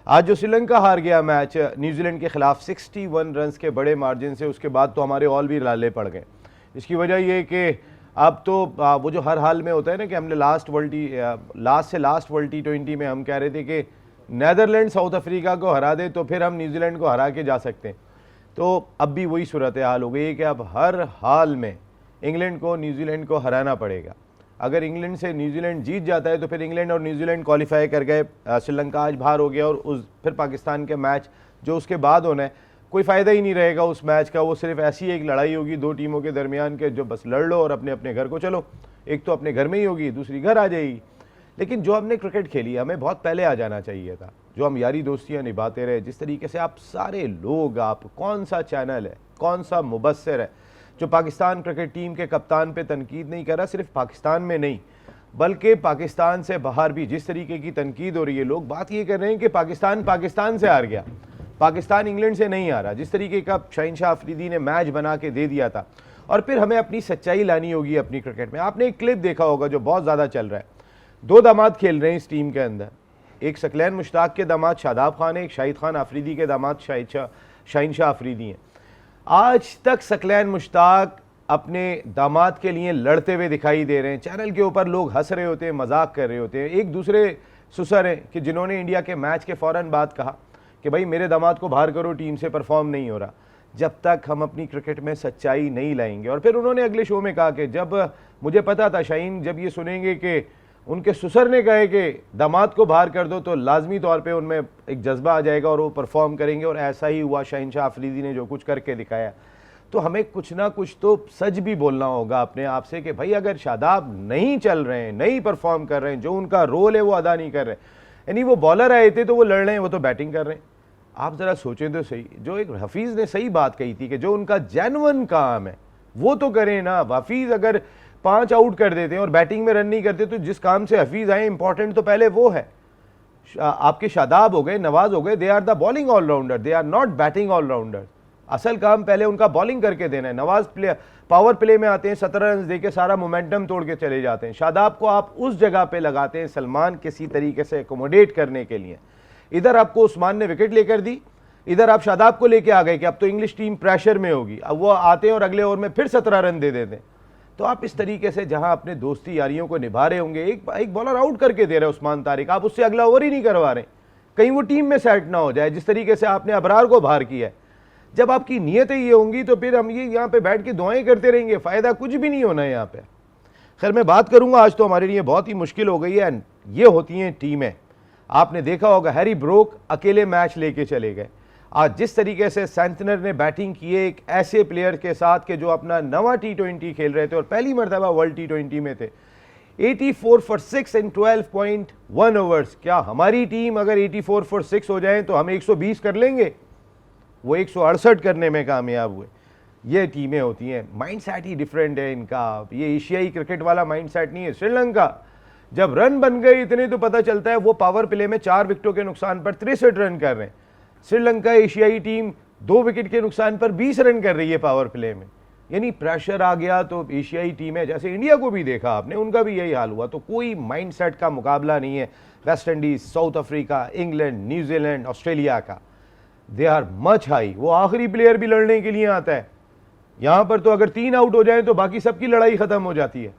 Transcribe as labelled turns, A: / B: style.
A: आज जो श्रीलंका हार गया मैच न्यूजीलैंड के खिलाफ 61 रन्स के बड़े मार्जिन से, उसके बाद तो हमारे ऑल भी लाले पड़ गए। इसकी वजह ये कि अब तो वो जो हर हाल में होता है ना कि हमने लास्ट लास्ट वर्ल्ड T20 में हम कह रहे थे कि नीदरलैंड साउथ अफ्रीका को हरा दे तो फिर हम न्यूजीलैंड को हरा के जा सकते हैं। तो अब भी वही सूरत हाल हो गई है कि अब हर हाल में इंग्लैंड को न्यूजीलैंड को हराना पड़ेगा। अगर इंग्लैंड से न्यूजीलैंड जीत जाता है तो फिर इंग्लैंड और न्यूजीलैंड क्वालिफाई कर गए, श्रीलंका आज बाहर हो गया और फिर पाकिस्तान के मैच जो उसके बाद होना है कोई फ़ायदा ही नहीं रहेगा उस मैच का। वो सिर्फ ऐसी एक लड़ाई होगी दो टीमों के दरमियान के जो बस लड़ लो और अपने अपने घर को चलो। एक तो अपने घर में ही होगी, दूसरी घर आ जाएगी। लेकिन जो हमने क्रिकेट खेली हमें बहुत पहले आ जाना चाहिए था। जो हम यारी दोस्तियाँ निभाते रहे, जिस तरीके से आप सारे लोग, आप कौन सा चैनल है, कौन सा मुबस्सिर है जो पाकिस्तान क्रिकेट टीम के कप्तान पे तनकीद नहीं कर रहा, सिर्फ पाकिस्तान में नहीं बल्कि पाकिस्तान से बाहर भी जिस तरीके की तनकीद हो रही है, लोग बात ये कर रहे हैं कि पाकिस्तान से हार गया, पाकिस्तान इंग्लैंड से नहीं हारा। जिस तरीके का शहीनशाह अफरीदी ने मैच बना के दे दिया था। और फिर हमें अपनी सच्चाई लानी होगी अपनी क्रिकेट में। आपने एक क्लिप देखा होगा जो बहुत ज़्यादा चल रहा है, दो दामाद खेल रहे हैं इस टीम के अंदर, एक सकलैन मुश्ताक के दामाद शादाब खान है, एक शाहिद खान अफरीदी के दामाद शहीनशाह अफरीदी हैं। आज तक सकलैन मुश्ताक अपने दामाद के लिए लड़ते हुए दिखाई दे रहे हैं। चैनल के ऊपर लोग हंस रहे होते हैं, मजाक कर रहे होते हैं। एक दूसरे सुसर हैं कि जिन्होंने इंडिया के मैच के फ़ौरन बाद कहा कि भाई मेरे दामाद को बाहर करो, टीम से परफॉर्म नहीं हो रहा। जब तक हम अपनी क्रिकेट में सच्चाई नहीं लाएंगे। और फिर उन्होंने अगले शो में कहा कि जब मुझे पता था शाहीन जब ये सुनेंगे कि उनके ससुर ने कहे कि दामाद को बाहर कर दो तो लाजमी तौर पे उनमें एक जज्बा आ जाएगा और वो परफॉर्म करेंगे। और ऐसा ही हुआ, शहीनशाह अफरीदी ने जो कुछ करके दिखाया। तो हमें कुछ ना कुछ तो सच भी बोलना होगा अपने आप से कि भाई अगर शादाब नहीं चल रहे हैं, नहीं परफॉर्म कर रहे हैं, जो उनका रोल है वो अदा नहीं कर रहे, यानी वो बॉलर आए थे तो वो लड़ रहे हैं, वो तो बैटिंग कर रहे हैं। आप ज़रा सोचें तो सही। जो एक हफीज़ ने सही बात कही थी कि जो उनका जेन्युइन काम है वो तो करें ना। हफीज़ अगर 5 आउट कर देते हैं और बैटिंग में रन नहीं करते तो जिस काम से हफीज़ आए इंपॉर्टेंट तो पहले वो है। आपके शादाब हो गए, नवाज हो गए, they are the bowling allrounder, they are not batting allrounder. असल काम पहले उनका बॉलिंग करके देना है। नवाज पावर प्ले में आते हैं, 17 रन दे के सारा मोमेंटम तोड़ के चले जाते हैं। शादाब को आप उस जगह पे लगाते हैं सलमान किसी तरीके से एकोमोडेट करने के लिए। इधर आपको उस्मान ने विकेट लेकर दी, इधर आप शादाब को लेके आ गए कि अब तो इंग्लिश टीम प्रेशर में होगी। अब वो आते हैं और अगले ओवर में फिर 17 रन दे देते हैं। तो आप इस तरीके से जहां अपने दोस्ती यारियों को निभा रहे होंगे, एक बॉलर आउट करके दे रहे उस्मान तारिक, आप उससे अगला ओवर ही नहीं करवा रहे, कहीं वो टीम में सेट ना हो जाए जिस तरीके से आपने अबरार को बाहर किया है। जब आपकी नीयतें ये होंगी तो फिर हम ये यहाँ पे बैठ के दुआएं करते रहेंगे, फ़ायदा कुछ भी नहीं होना है यहाँ पे। खैर मैं बात करूँगा, आज तो हमारे लिए बहुत ही मुश्किल हो गई है। ये होती हैं टीमें। आपने देखा होगा हैरी ब्रोक अकेले मैच लेके चले गए। आज जिस तरीके से सेंटनर ने बैटिंग की है एक ऐसे प्लेयर के साथ के जो अपना नवा T20 खेल रहे थे और पहली मरतबा वर्ल्ड T20 में थे, 84 for 6 in 12.1 ओवर्स। क्या हमारी टीम अगर 84 for 6 हो जाए तो हम 120 कर लेंगे? वो 168 करने में कामयाब हुए। ये टीमें होती हैं, माइंड सेट ही डिफरेंट है इनका। ये एशियाई क्रिकेट वाला माइंड सेट नहीं है। श्रीलंका जब रन बन गए इतने तो पता चलता है वो पावर प्ले में 4 विकेटों के नुकसान पर 63 रन कर रहे हैं। श्रीलंका एशियाई टीम 2 विकेट के नुकसान पर 20 रन कर रही है पावर प्ले में। यानी प्रेशर आ गया तो एशियाई टीम है, जैसे इंडिया को भी देखा आपने, उनका भी यही हाल हुआ। तो कोई माइंडसेट का मुकाबला नहीं है West Indies, South Africa, England, New Zealand, Australia का। They are much high. वो आखिरी प्लेयर भी लड़ने के लिए आता है। यहां पर तो अगर 3 आउट हो जाए तो बाकी सबकी लड़ाई खत्म हो जाती है।